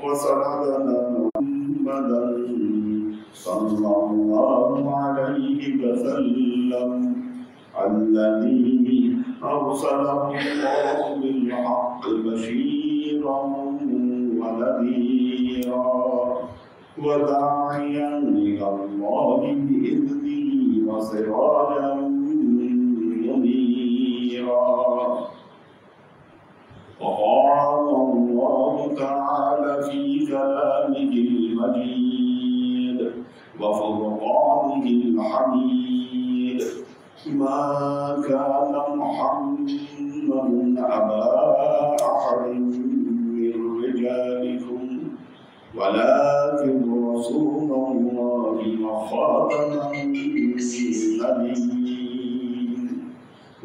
وسندنا محمدا صلى الله عليه وسلم الذي أرسله الله بالحق بشيرا ونذيرا وداعيا إلى الله بإذنه وسراجا منيرا. وقال الله تعالى في كلامه المجيد وفرقانه الحميد: ما كان محمد أبا أحد من رجالكم ولكن رسول الله وخاتم النبيين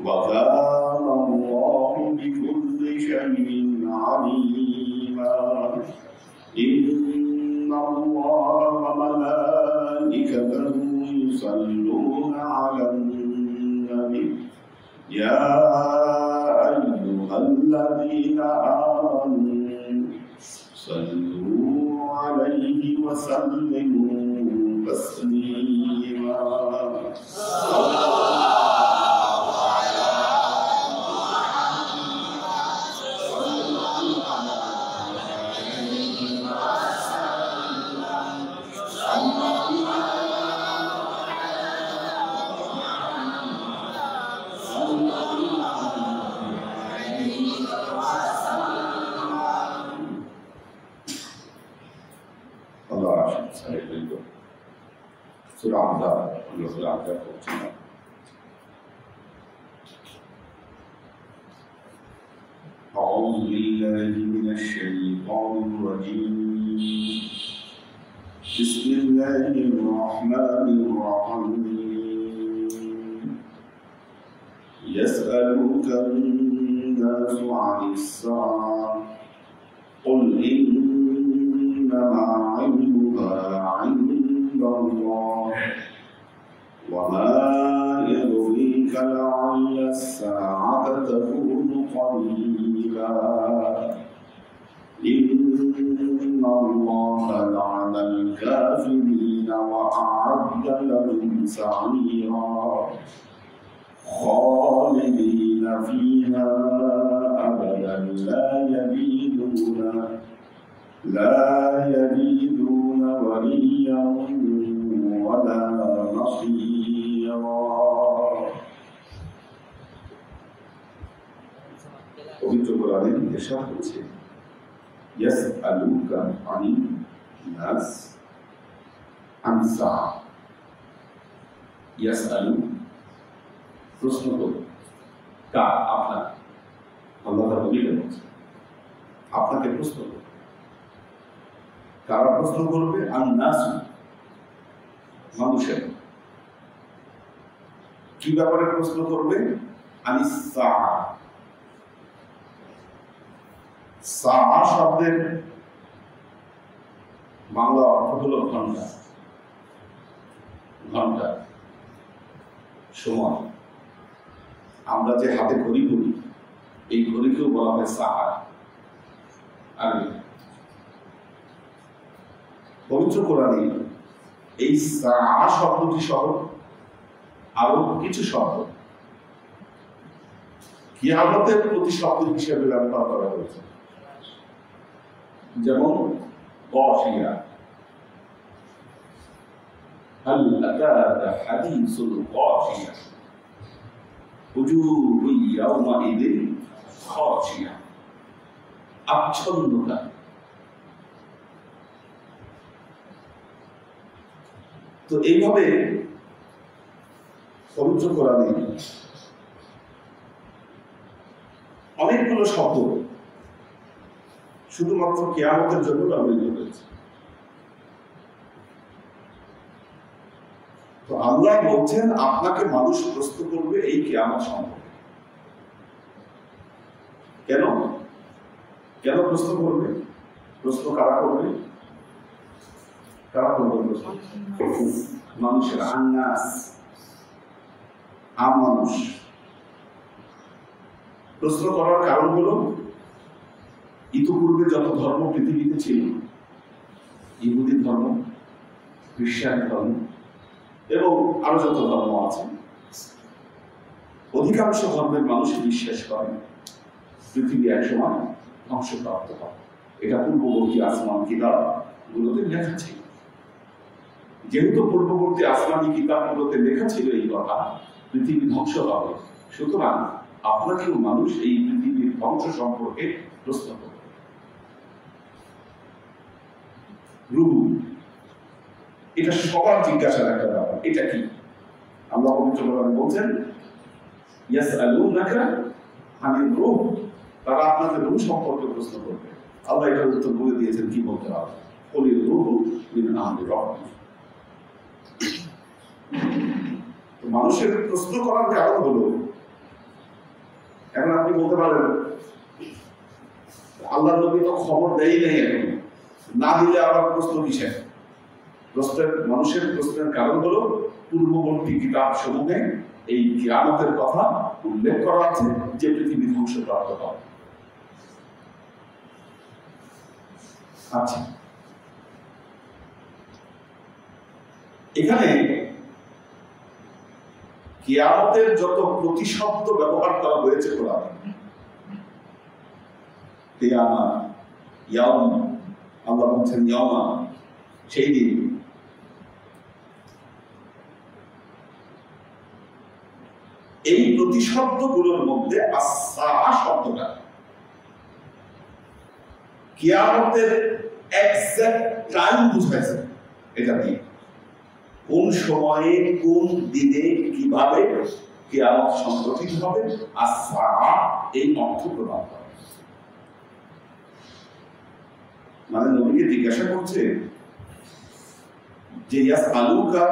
وكان الله بكل شيء عليما. إن الله وملائكته يصلون على النبي يا أيها الذين آمنوا صلوا عليه وسلموا تسليما. أعوذ بالله من الشيطان الرجيم. بسم الله الرحمن الرحيم. يسألك الناس عن الساعة قل إنما علمها عند الله وما يدريك لعل الساعة تكون قريبا. إن الله لعن الكافرين وأعد لهم سعيرا خالدين فيها أبدا لا يجدون وليا ولا نصيرا. পবিত্র কোরআনে ইরশাদ হচ্ছে ইয়াসআলুকা আনিন নাস আন সাআ। ইয়াসআলু প্রশ্ন করবে কা আপনার, আল্লাহ তাআলা বলেন আপনাকে প্রশ্ন করবে। কারা প্রশ্ন করবে? আন নাস, মানুষের। কি ব্যাপারে প্রশ্ন করবে? আনিস সাআ। সাআ শব্দের বাংলা অর্থ হলো ঘন্টা। ঘন্টা, সময়। আমরা যে হাতে ঘড়ি করি, এই ঘড়িকেও বলা হয় সাআ। আর পবিত্র কোরআনে এই সাআ শব্দটি সহ আরো কিছু শব্দ কিয়ামতের প্রতিশব্দ হিসেবে ব্যবহার করা হয়েছে। যেমন গাশিয়া, হাল আতাকা হাদিসুল গাশিয়া উজুহু ইয়াওমাইদিন খাশিয়া, আচ্ছন্নতা। তো এইভাবে পবিত্র কোরআনে অনেকগুলো শব্দ শুধুমাত্র কিয়ামতের জন্য ব্যবহৃত হয়েছে। তো আল্লাহ বলছেন আপনাকে মানুষ প্রশ্ন করবে এই কিয়ামত সম্পর্কে। কেন কেন প্রশ্ন করবে? প্রশ্ন কারা করবে? কারা করবে প্রশ্ন? মানুষের, আন্নাস, আম মানুষ। প্রশ্ন করার কারণ হলো ইতিপূর্বে যত ধর্ম পৃথিবীতে ছিল, ইহুদি ধর্ম, খ্রিস্টান ধর্ম এবং আরো যত ধর্ম আছে, অধিকাংশ ধর্মের মানুষ বিশ্বাস করে পৃথিবী একসময় ধ্বংসপ্রাপ্ত হবে। এটা পূর্ববর্তী আসমান কিতাব গুলোতে লেখা ছিল। যেহেতু পূর্ববর্তী আসমানি কিতাবগুলোতে লেখা ছিল এই কথা, পৃথিবী ধ্বংস হবে, সুতরাং আপনাকেও মানুষ এই পৃথিবীর ধ্বংস সম্পর্কে প্রশ্ন করবে। রূহ, এটা সবার জিজ্ঞাসার একটা ব্যাপার। এটা কি? আল্লাহ পবিত্র কোরআনে বলছেন, ইয়াসআলুনাকা আনির রূহ, তারা আপনাদের রূহ সম্পর্কে প্রশ্ন করবে। আল্লাহ এটার উত্তর বলে দিয়েছেন, কি বলতে হবে? কুলির রূহ মিন আমরি রাব্বি। মানুষের প্রশ্ন করার কারণ হলো, এখন আপনি বলতে পারেন আল্লাহ নবী তো খবর দেয় নাই, এখন না দিলে আবার প্রশ্ন কিসের? মানুষের প্রশ্নের কারণ হলো পূর্ববর্তী কিতাব সমূহে এই কিয়ামতের কথা উল্লেখ করা আছে যে পৃথিবী ধ্বংসপ্রাপ্ত হবে। আচ্ছা, এখানে কিয়ামতের যত প্রতিশব্দ ব্যবহার করা হয়েছে কোরআনে, কিয়ামা, ইয়াউম, আল্লাহ বলছেন ইয়াউমা, সেই দিন, এই প্রতিশব্দগুলোর মধ্যে আস-সাআ শব্দটা কিয়ামতের এক্সাক্ট টাইম বুঝাইছে। এটা দিয়ে কোন সময়ে, কোন দিনে, কিভাবে কিয়ামত সংঘটিত হবে, আস-সাআ এই অর্থ প্রদান করে। মানে নবীকে জিজ্ঞাসা করছে যে ইয়াসআলুকা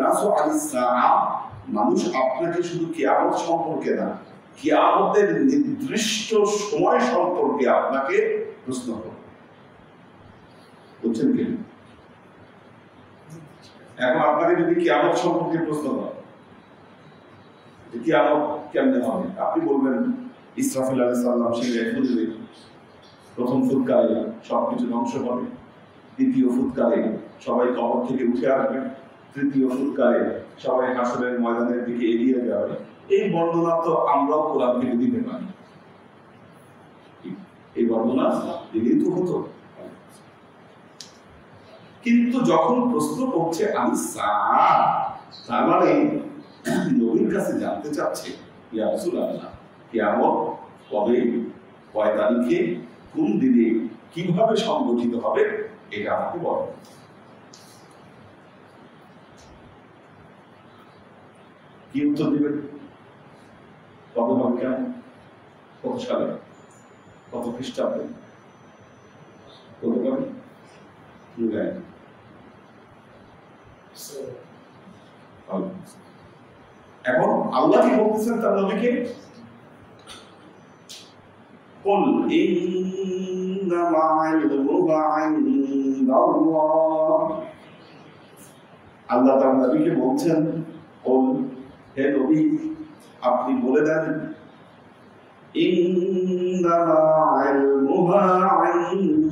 নাসু আনিস-সাআ, মানুষ আপনাকে শুধু কিয়ামত সম্পর্কে না, কিয়ামতের নির্দিষ্ট সময় সম্পর্কে আপনাকে প্রশ্ন করবে। বুঝছেন কি? এখন আপনাকে যদি কিয়ামত সম্পর্কে প্রশ্ন করে, কিয়ামত কেমনে হবে, আপনি বলবেন ইসরাফিল আলাইহিস সালাম সেই এক বুঝবে, প্রথম ফুৎকারে সবকিছু ধ্বংস হবে, দ্বিতীয় ফুৎকারে সবাই কবর থেকে উঠে আসবে, তৃতীয় ফুৎকারে সবাই হাসরের ময়দানের দিকে এগিয়ে যাবে। এই বর্ণনা তো আমরাও কোরআন থেকে দিতে পারি, এই বর্ণনা দিলেই তো হতো। কিন্তু যখন প্রশ্ন করছে আমি তার মানে নবীর কাছে জানতে চাচ্ছে, ইয়া রাসূলুল্লাহ, কিয়ামত কবে, কয় তারিখে, কোন দিনে, কিভাবে সংগঠিত হবে, এটা আমাকে বলেন। কি উত্তর দিবেন? কবে হবে, কেন, কত সালে, কত খ্রিস্টাব্দে, কত কবে? এখন আল্লাহ কি বলতেছেন তার নবীকে? কুল ইন্নামা ইলমুহু ইনদাল্লাহ। আল্লাহ তার নবীকে বলছেন, কুল, হে নবী আপনি বলে দেন, ইন্নামা ইলমুহু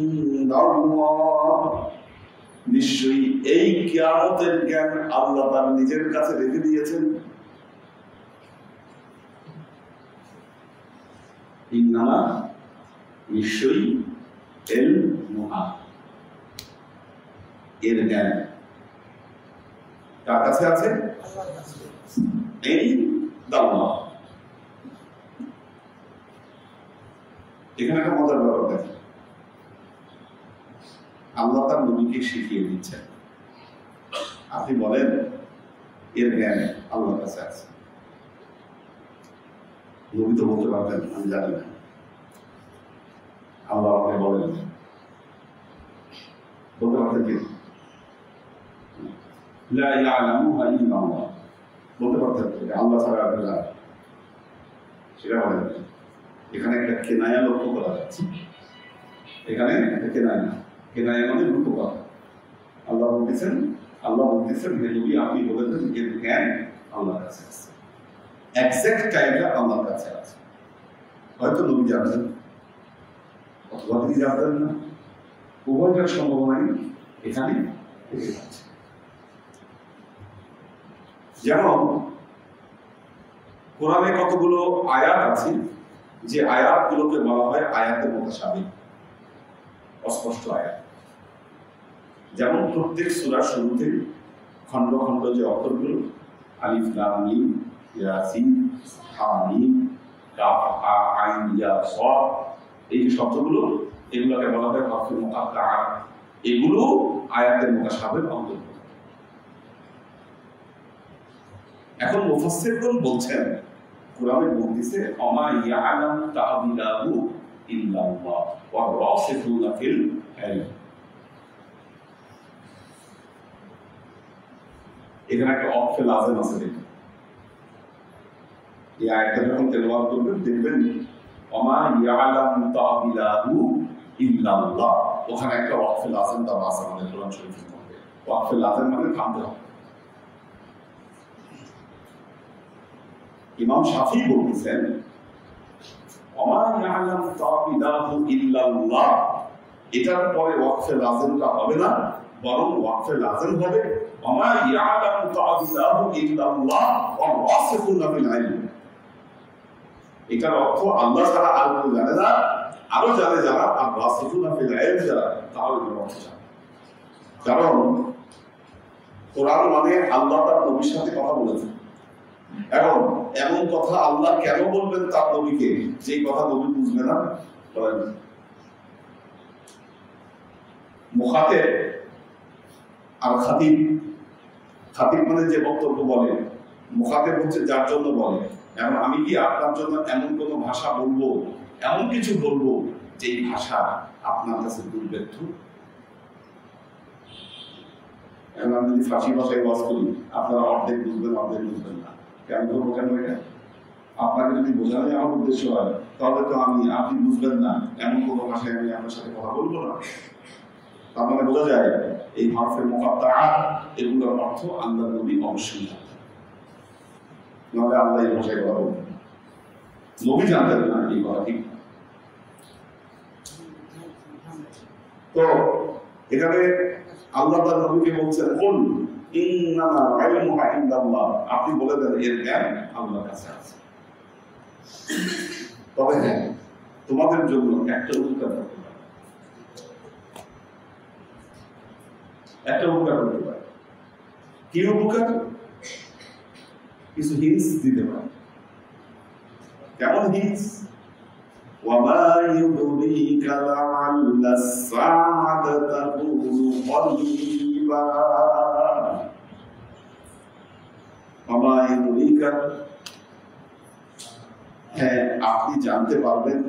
ইনদাল্লাহ, নিশ্চয়ই এই কিয়ামতের জ্ঞান আল্লাহ তার নিজের কাছে রেখে দিয়েছেন। ইন্নামা, নিশ্চয়ই, ইলমুহা, এর জ্ঞান কার কাছে আছে? ইনদাল্লাহ। এখানে একটা মজার ব্যাপার দেখেন, আল্লাহ তার নবীকে শিখিয়ে দিচ্ছেন, আপনি বলেন এর জ্ঞান আল্লাহর কাছে আছে। নবী তো বলতে পারতেন আমি জানি না, আল্লাহ আপনি বলেন, বলতে পারতেন কি লা ইয়ালামুহা ইল্লাল্লাহ, বলতে পারতেন আল্লাহ ছাড়া আপনি জানেন, সেটা বলেন। এখানে একটা কেনায়া লক্ষ্য করা যাচ্ছে, এখানে একটা কেনায়া মানে রূপকথা। আল্লাহ বলতেছেন হে নবী আপনি বলেছেন এর জ্ঞান আল্লাহর কাছে আছে, এক্সাক্ট টাইমটা আল্লাহর কাছে আছে। হয়তো নবী জানেন, অথবা তিনি জানতেন না, উভয়টার সম্ভাবনাই এখানে থেকে যাচ্ছে। যেমন কোরআনে কতগুলো আয়াত আছে যে আয়াতগুলোকে বলা হয় আয়াতের মুতাশাবিহ, অস্পষ্ট আয়াত। যেমন প্রত্যেক সূরার শুরুতে খন্ড খন্ড যে অক্ষরগুলো আলিফ লাম মিম ইয়াসিন হামিম কাফ হা আইন ইয়া সাদ, এই যে শব্দগুলো এগুলোকে বলা হয় হরফে মুকাত্তাআত। এগুলো আয়াতের মুতাশাবিহ অন্তর্ভুক্ত। এখন মুফাসসিরগণ বলছেন কোরআনে বলতেছে ওমা ইয়ালাম তা'বিলাহু ইল্লাল্লাহ ওয়া রাসিখুনা ফিল ইলম। এখানে একটা অক্ফে লাজেম আছে দেখুন। এই আয়াতটা যখন তেলাওয়াত করবেন দেখবেন ওমা ইয়ালাম তা'বিলাহু ইল্লাল্লাহ, ওখানে একটা অক্ফে লাজেম দেওয়া আছে আমাদের কোরআন শরীফের মধ্যে। অক্ফে লাজেম মানে থামতে হবে। ইমাম শাফি বলতেছেন ওমা ইয়ালাম তা'বিলাহু ইল্লাল্লাহ, এটার পরে ওয়াকফে লাজেমটা হবে না, বরং ওয়াকফে লাজেম হবে ওমা ইয়ালাম তা'বিলাহু ইল্লাল্লাহ ওয়া রাসিখুনা ফিল ইলম। এটার অর্থ আল্লাহ ছাড়া আর কেউ জানে না, আরো জানে যারা, আর রাসিখুনা ফিল ইলম যারা, তারাও এটার অর্থ জানে। কারণ কোরআন মানে আল্লাহ তার নবীর সাথে কথা বলেছেন। এখন এমন কথা আল্লাহ কেন বলবেন তার নবীকে যে কথা নবী বুঝবে না? মুখাতেব আর খাতিব, খাতিব মানে যে বক্তব্য বলে, মুখাতেব হচ্ছে যার জন্য বলে। এখন আমি কি আপনার জন্য এমন কোন ভাষা বলবো, এমন কিছু বলবো যে ভাষা আপনার কাছে দুর্বেদ্য? এখন আমি যদি ফার্সি ভাষায় ওয়াজ করি আপনারা অর্ধেক বুঝবেন, অর্ধেক বুঝবেন না। কেন করবো? কেন এটা আপনাকে যদি বোঝানোই আমার উদ্দেশ্য হয়, তাহলে তো আপনি বুঝবেন না এমন কোনো ভাষায় আমি আপনার সাথে কথা বলবো না। তার মানে বোঝা যায় এই হরফে মুকাত্তাআত এগুলোর অর্থ আল্লাহ নবী অবশ্যই জানতেন, নাহলে আল্লাহ এই ভাষায় কথা বলতেন। নবী জানতেন না এই কথা, ঠিক? তো এখানে আল্লাহ তার নবীকে বলছেন কুল ইন্নামা ইলমুহা ইনদাল্লাহ, আপনি বলে দেন এর জ্ঞান আল্লাহর কাছে আছে। তবে হ্যাঁ, তোমাদের জন্য একটা উপকার করতে পারে, একটা উপকার করতে পারে। কি উপকার? কিছু হিন্টস দিতে পারে। কেমন হিন্টস? وما يدريك لعل الساعة تكون قريبا وما يدريك, হ্যাঁ আপনি জানতে পারবেন।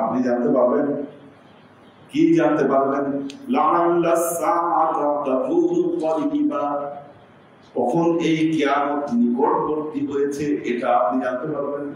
আপনি জানতে পারবেন কি? জানতে পারবেন لعل الساعة تكون قريبا, কখন এই কিয়ামত নিকটবর্তী হয়েছে এটা আপনি জানতে পারবেন।